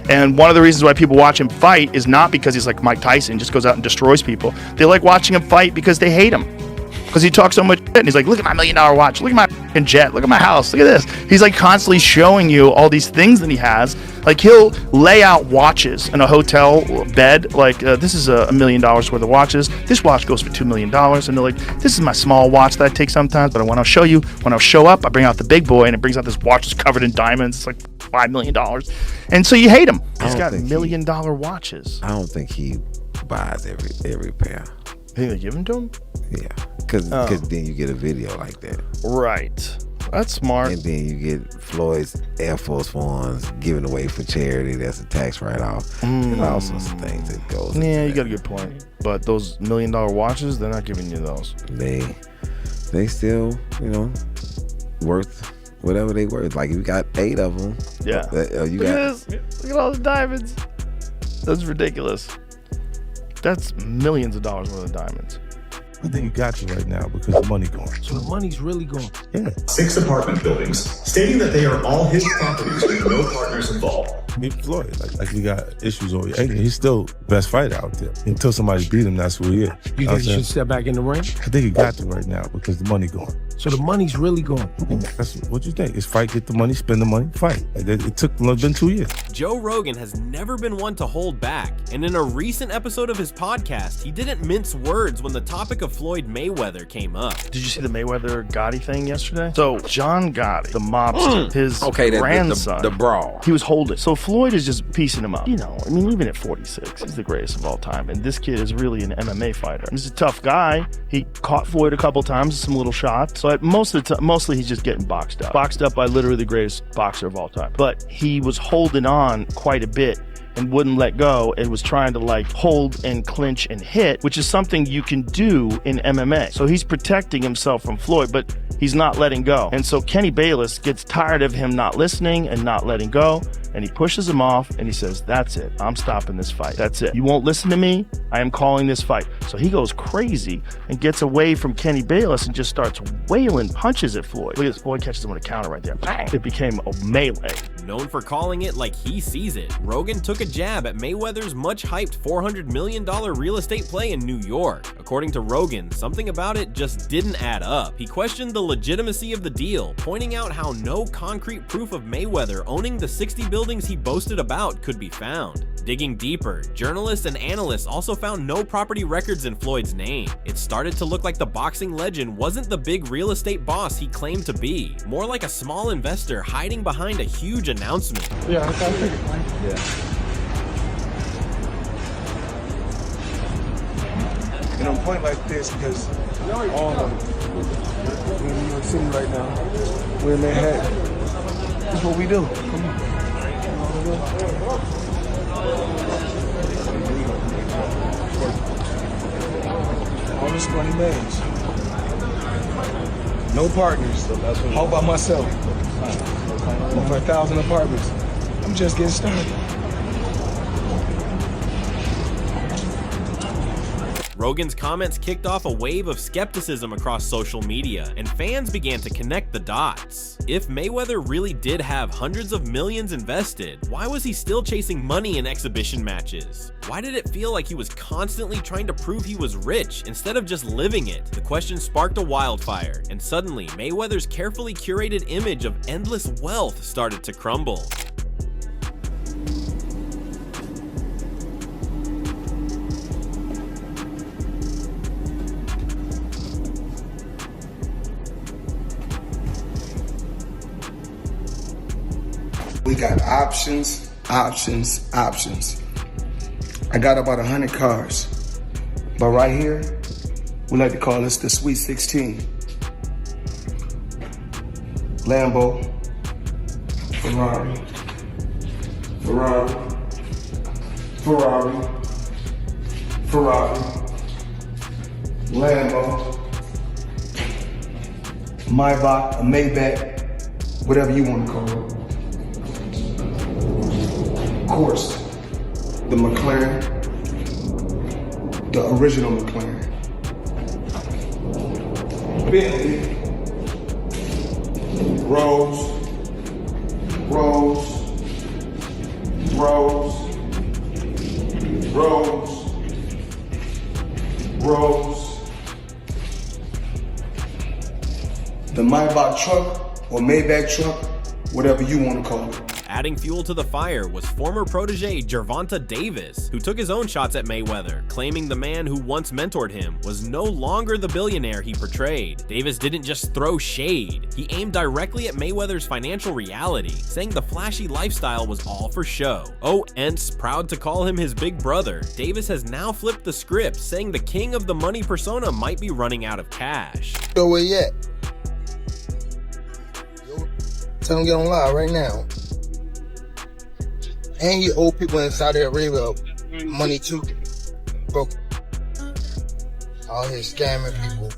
And one of the reasons why people watch him fight is not because he's like Mike Tyson, just goes out and destroys people. They like watching him fight because they hate him. Because he talks so much shit, and he's like, look at my $1 million watch, look at my fucking jet, look at my house, look at this. He's like constantly showing you all these things that he has. Like he'll lay out watches in a hotel bed, like this is $1 million worth of watches. This watch goes for $2 million. And they're like, this is my small watch that I take sometimes, but when I'll show you, when I'll show up, I bring out the big boy, and it brings out this watch that's covered in diamonds. It's like $5 million. And so you hate him. He's got $1 million watches. I don't think he buys every pair. Think they give them to him? Yeah, because then you get a video like that. Right. That's smart. And then you get Floyd's Air Force Ones given away for charity. That's a tax write-off. There's all sorts of things that goes. Yeah, you got a good point. But those $1 million watches, they're not giving you those. They still, worth whatever they worth. Like if you got 8 of them. Yeah. Look at this. Look at all the diamonds. That's ridiculous. That's millions of dollars worth of diamonds. I think he got you right now because the money gone. So the money's really gone. Yeah. 6 apartment buildings, stating that they are all his properties with no partners involved. Meet Floyd. Like we got issues over here. He's still best fighter out there. Until somebody beat him, that's who he is. You think he should step back in the ring? I think he got you right now because the money gone. So the money's really gone. That's what you think. It's fight, get the money, spend the money, fight. It took been 2 years. Joe Rogan has never been one to hold back, and in a recent episode of his podcast, he didn't mince words when the topic of Floyd Mayweather came up. Did you see the Mayweather Gotti thing yesterday? So John Gotti, the mobster, his grandson, the brawl, he was holding. So Floyd is just piecing him up. Even at 46, he's the greatest of all time, and this kid is really an MMA fighter. He's a tough guy. He caught Floyd a couple times, some little shots. But mostly he's just getting boxed up by literally the greatest boxer of all time. But he was holding on quite a bit and wouldn't let go and was trying to like hold and clinch and hit, which is something you can do in MMA. So he's protecting himself from Floyd, but he's not letting go. And so Kenny Bayless gets tired of him not listening and not letting go, and he pushes him off and he says, that's it, I'm stopping this fight. That's it. You won't listen to me, I am calling this fight. So he goes crazy and gets away from Kenny Bayless and just starts wailing punches at Floyd. Look at this, Floyd catches him with a counter right there. Bang! It became a melee. Known for calling it like he sees it, Rogan took a jab at Mayweather's much-hyped $400 million real estate play in New York. According to Rogan, something about it just didn't add up. He questioned the legitimacy of the deal, pointing out how no concrete proof of Mayweather owning the 60 buildings he boasted about could be found. Digging deeper, journalists and analysts also found no property records in Floyd's name. It started to look like the boxing legend wasn't the big real estate boss he claimed to be, more like a small investor hiding behind a huge announcement. Yeah, I figured. Yeah. And on a point like this, because all of them, we're in New York City right now, we're in Manhattan. This is what we do. Come on. All this money made. No partners. All by myself. Over 1,000 apartments. I'm just getting started. Rogan's comments kicked off a wave of skepticism across social media, and fans began to connect the dots. If Mayweather really did have hundreds of millions invested, why was he still chasing money in exhibition matches? Why did it feel like he was constantly trying to prove he was rich instead of just living it? The question sparked a wildfire, and suddenly Mayweather's carefully curated image of endless wealth started to crumble. We got options. I got about 100 cars, but right here, we like to call this the Sweet 16. Lambo, Ferrari, Lambo, Maybach, a Maybach, whatever you want to call it. Of course, the McLaren, the original McLaren. Bentley, Rolls Rose. The Maybach truck or Maybach truck, whatever you want to call it. Adding fuel to the fire was former protege Gervonta Davis, who took his own shots at Mayweather, claiming the man who once mentored him was no longer the billionaire he portrayed. Davis didn't just throw shade, he aimed directly at Mayweather's financial reality, saying the flashy lifestyle was all for show. Oh, Ent's proud to call him his big brother, Davis has now flipped the script, saying the king of the money persona might be running out of cash. So where you at? Tell him get on live right now. And he owe people in Saudi Arabia money too. Broke. All his scamming people.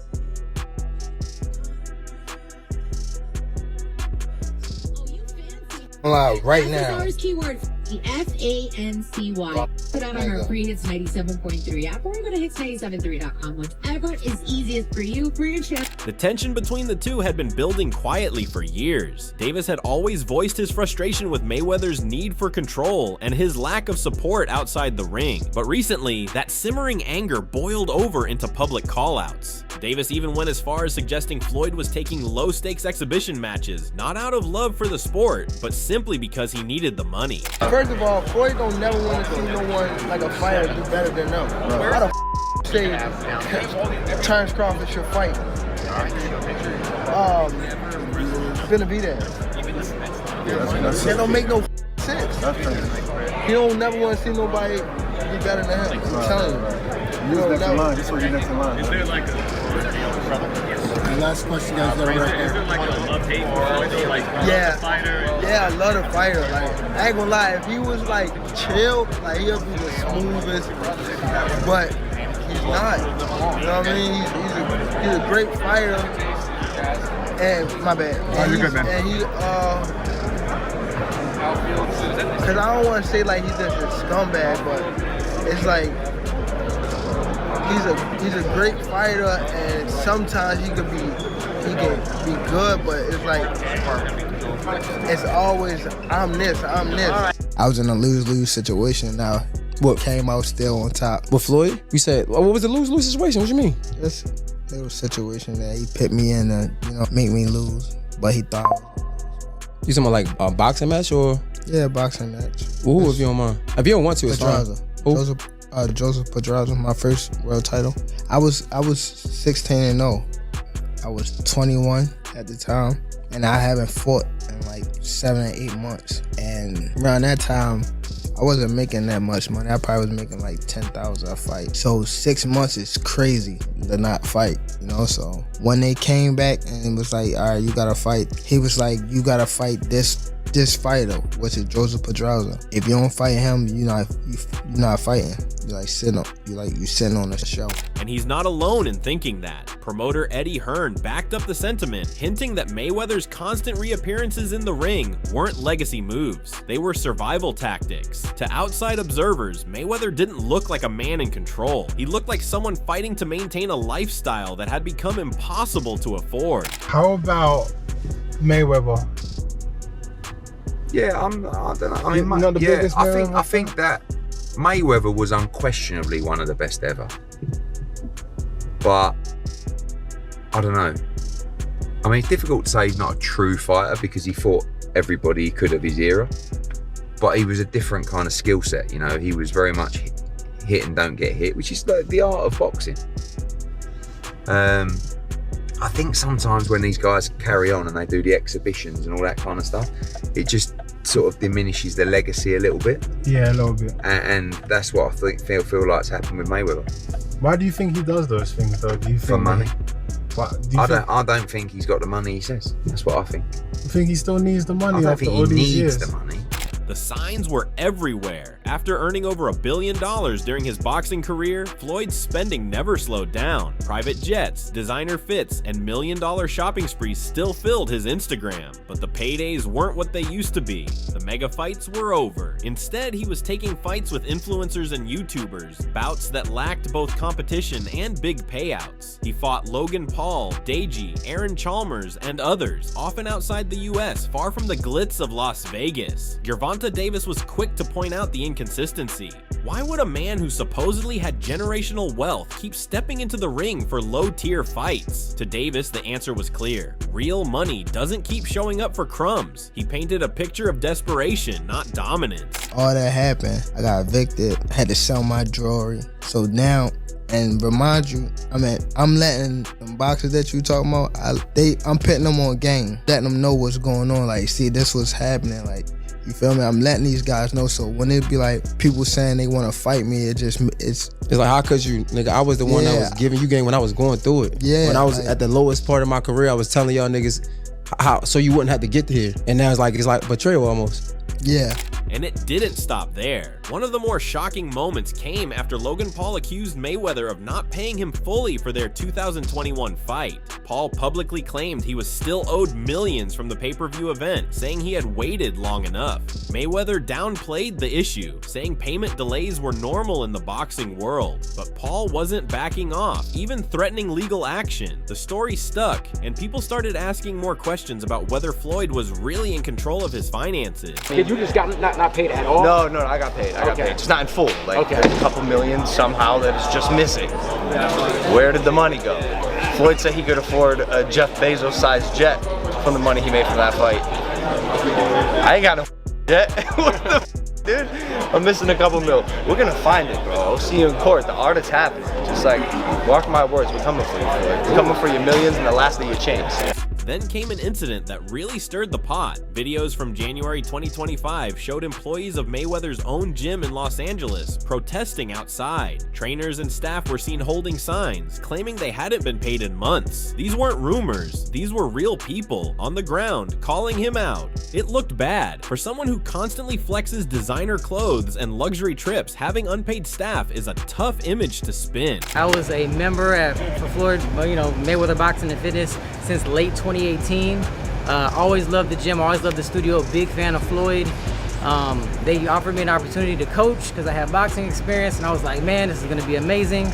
On live right now. Keyword FANCY. Put out on our free Hits 97.3 app or go to hits973.com. Whatever is easiest for you, for your channel. The tension between the two had been building quietly for years. Davis had always voiced his frustration with Mayweather's need for control and his lack of support outside the ring. But recently, that simmering anger boiled over into public callouts. Davis even went as far as suggesting Floyd was taking low-stakes exhibition matches, not out of love for the sport, but simply because he needed the money. First of all, Floyd don't never want to see no one like a fighter do better than them. How the say Terrence Crawford should fight? Finna be there. That don't make no sense. He don't never want to see nobody be better than him. I'm telling you. This was your next in line. Is there like the last question, guys, that right there. Is there like a love-hate for like yeah, fighter? Yeah, I love the fighter. Like, I ain't gonna lie, if he was like chill, like he'll be the smoothest, but he's not. You know what I mean? He's a great fighter. And my bad. Oh, you're good, man. And he cause I don't want to say like he's just a scumbag, but it's like he's a great fighter, and sometimes he can be good, but it's like it's always I'm this. I was in a lose-lose situation. Now, what came out still on top? With Floyd? You said, what was the lose-lose situation? What you mean? This little situation that he put me in to, make me lose, but he thought. You talking about like a boxing match or? Yeah, boxing match. Ooh, if you don't mind. If you don't want to, it's fine. Joseph Pedraza, my first world title. I was 16-0. I was 21 at the time, and I haven't fought in like 7 or 8 months. And around that time, I wasn't making that much money. I probably was making like $10,000 a fight. So 6 months is crazy to not fight, So when they came back and it was like, all right, you gotta fight. He was like, you gotta fight this fighter, which is Joseph Pedraza. If you don't fight him, you're not fighting. You're sitting on the show. And he's not alone in thinking that. Promoter Eddie Hearn backed up the sentiment, hinting that Mayweather's constant reappearances in the ring weren't legacy moves. They were survival tactics. To outside observers, Mayweather didn't look like a man in control. He looked like someone fighting to maintain a lifestyle that had become impossible to afford. How about Mayweather? Yeah, I don't know. I mean, I think that Mayweather was unquestionably one of the best ever. But I don't know. I mean, it's difficult to say he's not a true fighter because he fought everybody he could of his era. But he was a different kind of skill set. He was very much hit and don't get hit, which is the art of boxing. I think sometimes when these guys carry on and they do the exhibitions and all that kind of stuff, it just sort of diminishes the legacy a little bit. Yeah, a little bit. And that's what I feel like's happened with Mayweather. Why do you think he does those things though? Do you think for money? I don't think he's got the money he says. That's what I think. You think he still needs the money? I don't after think all he these needs years? the money. The signs were everywhere. After earning over $1 billion during his boxing career, Floyd's spending never slowed down. Private jets, designer fits, and million-dollar shopping sprees still filled his Instagram. But the paydays weren't what they used to be. The mega fights were over. Instead, he was taking fights with influencers and YouTubers, bouts that lacked both competition and big payouts. He fought Logan Paul, Deji, Aaron Chalmers, and others, often outside the US, far from the glitz of Las Vegas. Gervonta Gervonta Davis was quick to point out the inconsistency. Why would a man who supposedly had generational wealth keep stepping into the ring for low-tier fights? To Davis, the answer was clear. Real money doesn't keep showing up for crumbs. He painted a picture of desperation, not dominance. All that happened, I got evicted, had to sell my jewelry. So now, and remind you, I'm letting them boxers that you talking about, I'm putting them on game, letting them know what's going on. Like, see, this was happening. Like, you feel me? I'm letting these guys know. So when it be like people saying they want to fight me, it's like, how could you, nigga? I was the one that was giving you game when I was going through it. Yeah. When I was at the lowest part of my career, I was telling y'all niggas how so you wouldn't have to get to here. And now it's like betrayal almost. Yeah. And it didn't stop there. One of the more shocking moments came after Logan Paul accused Mayweather of not paying him fully for their 2021 fight. Paul publicly claimed he was still owed millions from the pay-per-view event, saying he had waited long enough. Mayweather downplayed the issue, saying payment delays were normal in the boxing world. But Paul wasn't backing off, even threatening legal action. The story stuck, and people started asking more questions about whether Floyd was really in control of his finances. Did you just got not paid at all? No, I got paid. I got paid. Just not in full. Like, there's a couple million somehow that is just missing. Where did the money go? Floyd said he could afford a Jeff Bezos-sized jet from the money he made from that fight. I ain't got no jet. What the dude? I'm missing a couple mil. We're gonna find it, bro. I'll see you in court. The art is happening. Just like, mark my words, we're coming for you, Floyd. We're coming for your millions and the last of your chains. Then came an incident that really stirred the pot. Videos from January 2025 showed employees of Mayweather's own gym in Los Angeles protesting outside. Trainers and staff were seen holding signs, claiming they hadn't been paid in months. These weren't rumors, these were real people on the ground calling him out. It looked bad. For someone who constantly flexes designer clothes and luxury trips, having unpaid staff is a tough image to spin. I was a member for Floyd, Mayweather Boxing and Fitness since late 2018. Always loved the gym, always loved the studio, big fan of Floyd. They offered me an opportunity to coach because I have boxing experience, and I was like, man, this is gonna be amazing.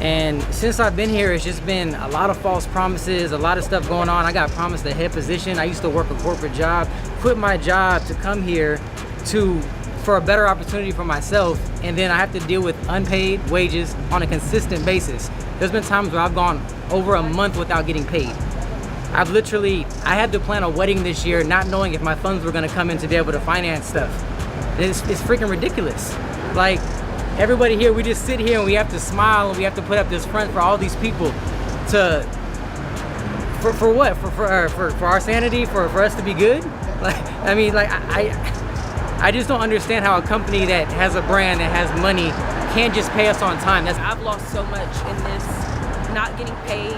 And since I've been here, it's just been a lot of false promises, a lot of stuff going on. I got promised a head position. I used to work a corporate job, quit my job to come here for a better opportunity for myself, and then I have to deal with unpaid wages on a consistent basis. There's been times where I've gone over a month without getting paid. I had to plan a wedding this year not knowing if my funds were gonna come in to be able to finance stuff. It's freaking ridiculous. Like, everybody here, we just sit here and we have to smile and we have to put up this front for all these people for what? For our sanity, for us to be good? Like, I just don't understand how a company that has a brand, that has money, can't just pay us on time. I've lost so much in this, not getting paid,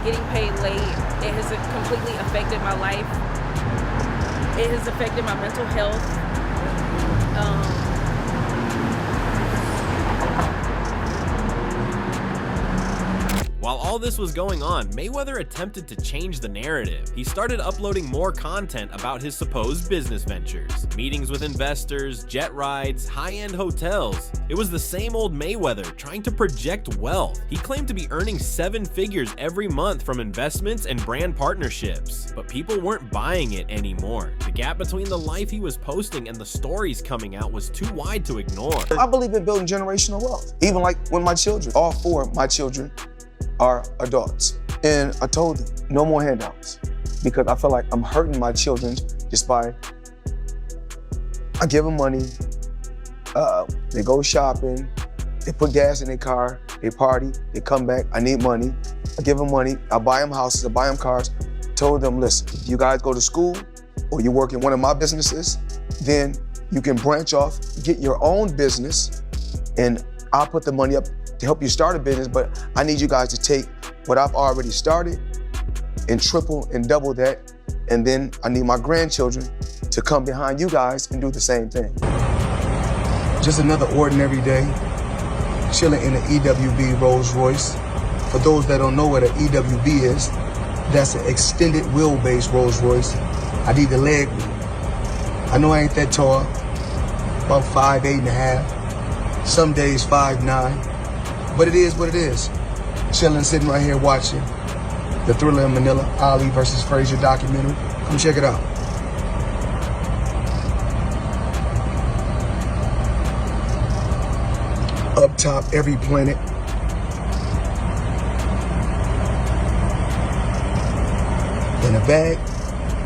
getting paid late. It has completely affected my life. It has affected my mental health. While all this was going on, Mayweather attempted to change the narrative. He started uploading more content about his supposed business ventures, meetings with investors, jet rides, high-end hotels. It was the same old Mayweather trying to project wealth. He claimed to be earning 7 figures every month from investments and brand partnerships, but people weren't buying it anymore. The gap between the life he was posting and the stories coming out was too wide to ignore. I believe in building generational wealth. Even like when my children, all 4 of my children are adults. And I told them, no more handouts, because I feel like I'm hurting my children just by, I give them money, they go shopping, they put gas in their car, they party, they come back, I need money, I give them money, I buy them houses, I buy them cars. Told them, listen, if you guys go to school or you work in one of my businesses, then you can branch off, get your own business, and I'll put the money up to help you start a business, but I need you guys to take what I've already started and triple and double that, and then I need my grandchildren to come behind you guys and do the same thing. Just another ordinary day, chilling in an EWB Rolls Royce. For those that don't know what an EWB is, that's an extended wheelbase Rolls Royce. I need the leg room. I know I ain't that tall, about 5'8.5", some days 5'9", but it is what it is. Chilling, sitting right here watching the Thriller in Manila, Ali versus Frazier documentary. Come check it out. up top, every planet. And the bag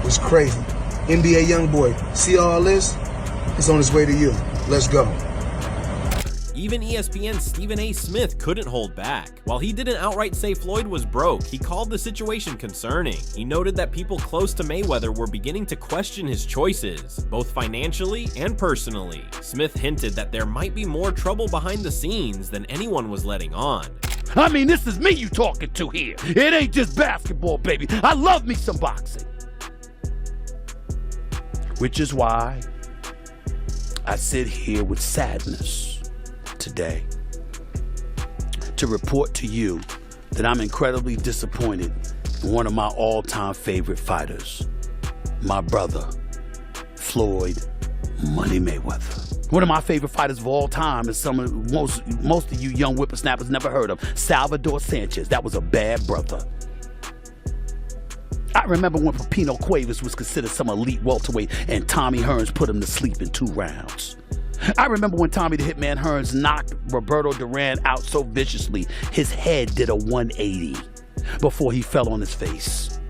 was crazy. NBA YoungBoy, see all this? It's on its way to you. Let's go. Even ESPN's Stephen A. Smith couldn't hold back. While he didn't outright say Floyd was broke, he called the situation concerning. He noted that people close to Mayweather were beginning to question his choices, both financially and personally. Smith hinted that there might be more trouble behind the scenes than anyone was letting on. I mean, this is me you talking to here. It ain't just basketball, baby. I love me some boxing. Which is why I sit here with sadness today to report to you that I'm incredibly disappointed in one of my all-time favorite fighters, my brother, Floyd Money Mayweather. One of my favorite fighters of all time is most of you young whippersnappers never heard of, Salvador Sanchez. That was a bad brother. I remember when Pepino Cuevas was considered some elite welterweight and Tommy Hearns put him to sleep in 2 rounds. I remember when Tommy the Hitman Hearns knocked Roberto Duran out so viciously, his head did a 180 before he fell on his face.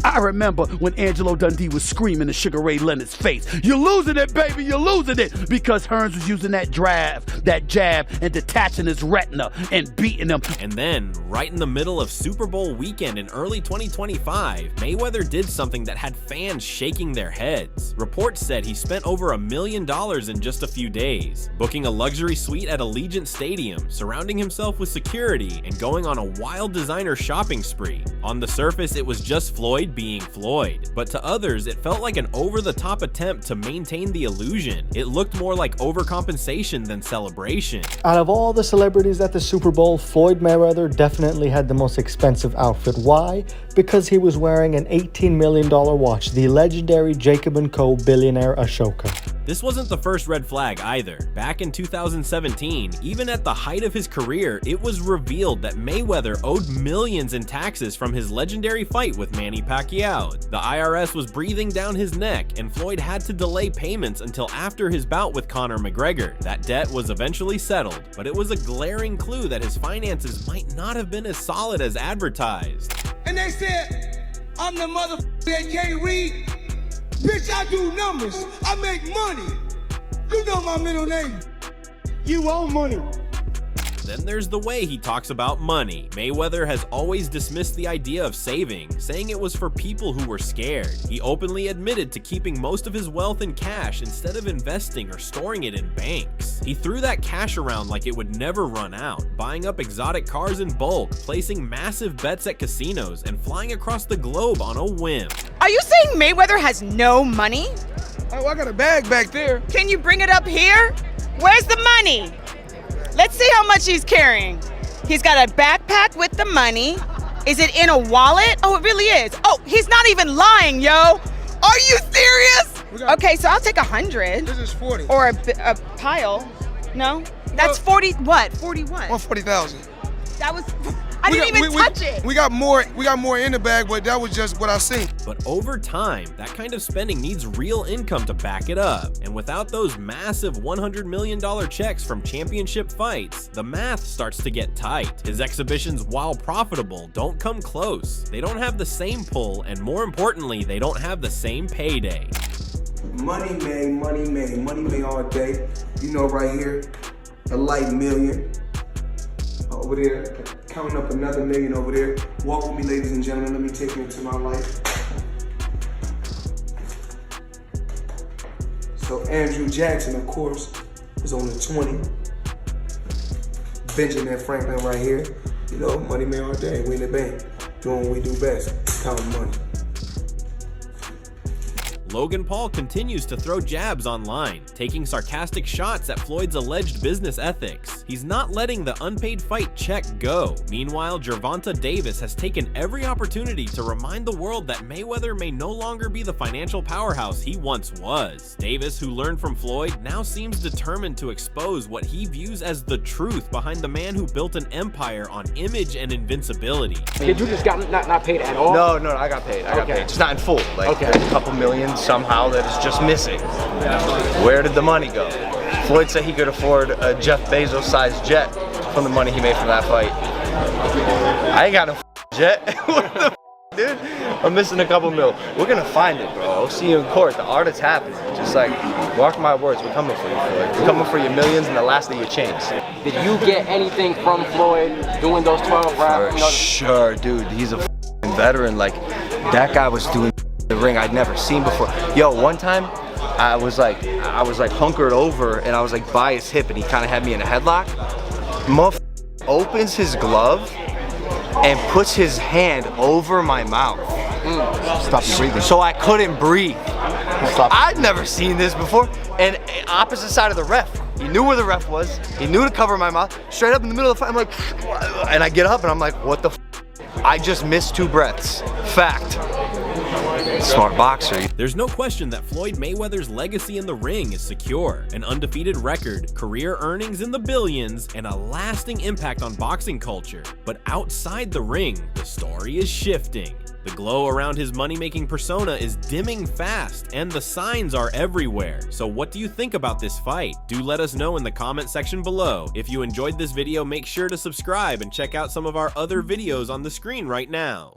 I remember when Angelo Dundee was screaming in Sugar Ray Leonard's face, "You're losing it, baby, you're losing it," because Hearns was using that jab, and detaching his retina and beating him. And then, right in the middle of Super Bowl weekend in early 2025, Mayweather did something that had fans shaking their heads. Reports said he spent over $1 million in just a few days, booking a luxury suite at Allegiant Stadium, surrounding himself with security, and going on a wild designer shopping spree. On the surface, it was just Floyd being Floyd, but to others it felt like an over-the-top attempt to maintain the illusion. It looked more like overcompensation than celebration. Out of all the celebrities at the Super Bowl, Floyd Mayweather definitely had the most expensive outfit. Why? Because he was wearing an $18 million watch, the legendary Jacob & Co. billionaire Ashoka. This wasn't the first red flag either. Back in 2017, even at the height of his career, it was revealed that Mayweather owed millions in taxes from his legendary fight with Manny Pacquiao. The IRS was breathing down his neck, and Floyd had to delay payments until after his bout with Conor McGregor. That debt was eventually settled, but it was a glaring clue that his finances might not have been as solid as advertised. And they said, I'm the motherfucker that can't read. Bitch, I do numbers. I make money. You know my middle name. You owe money. Then there's the way he talks about money. Mayweather has always dismissed the idea of saving, saying it was for people who were scared. He openly admitted to keeping most of his wealth in cash instead of investing or storing it in banks. He threw that cash around like it would never run out, buying up exotic cars in bulk, placing massive bets at casinos, and flying across the globe on a whim. Are you saying Mayweather has no money? Oh, I got a bag back there. Can you bring it up here? Where's the money? Let's see how much he's carrying. He's got a backpack with the money. Is it in a wallet? Oh, it really is. Oh, he's not even lying, yo. Are you serious? Okay, so I'll take 100. This is 40. Or a pile. No? That's 40, what? 41. 140,000. That was, I didn't even touch it. We got more in the bag, but that was just what I seen. But over time, that kind of spending needs real income to back it up. And without those massive $100 million checks from championship fights, the math starts to get tight. His exhibitions, while profitable, don't come close. They don't have the same pull, and more importantly, they don't have the same payday. Money made all day. You know, right here, a light million. Over there, counting up another million over there. Walk with me, ladies and gentlemen. Let me take you into my life. So Andrew Jackson, of course, is on the 20. Benjamin Franklin right here. You know, money made all day. We in the bank, doing what we do best, counting money. Logan Paul continues to throw jabs online, taking sarcastic shots at Floyd's alleged business ethics. He's not letting the unpaid fight check go. Meanwhile, Gervonta Davis has taken every opportunity to remind the world that Mayweather may no longer be the financial powerhouse he once was. Davis, who learned from Floyd, now seems determined to expose what he views as the truth behind the man who built an empire on image and invincibility. Did you just got not paid at all? No, I got paid. I got paid. Just not in full. Like a couple million somehow that is just missing. Where did the money go? Floyd said he could afford a Jeff Bezos-sized jet from the money he made from that fight. I ain't got no jet. What the dude? I'm missing a couple mil. We're gonna find it, bro. I'll see you in court. The art is happening. Just like, mark my words, we're coming for you, Floyd. We're coming for your millions and the last of your chains. Did you get anything from Floyd doing those 12 rounds? For sure, dude. He's a veteran. Like, that guy was doing the ring I'd never seen before. Yo, one time, I was like hunkered over and I was like by his hip and he kind of had me in a headlock. Muff opens his glove and puts his hand over my mouth. Stop you breathing. So I couldn't breathe. I'd never seen this before. And opposite side of the ref. He knew where the ref was. He knew to cover my mouth. Straight up in the middle of the fight, I'm like, and I get up and I'm like, what the f? I just missed 2 breaths. Fact. Smart boxer. There's no question that Floyd Mayweather's legacy in the ring is secure. An undefeated record, career earnings in the billions, and a lasting impact on boxing culture. But outside the ring, the story is shifting. The glow around his money-making persona is dimming fast, and the signs are everywhere. So what do you think about this fight? Do let us know in the comment section below. If you enjoyed this video, make sure to subscribe and check out some of our other videos on the screen right now.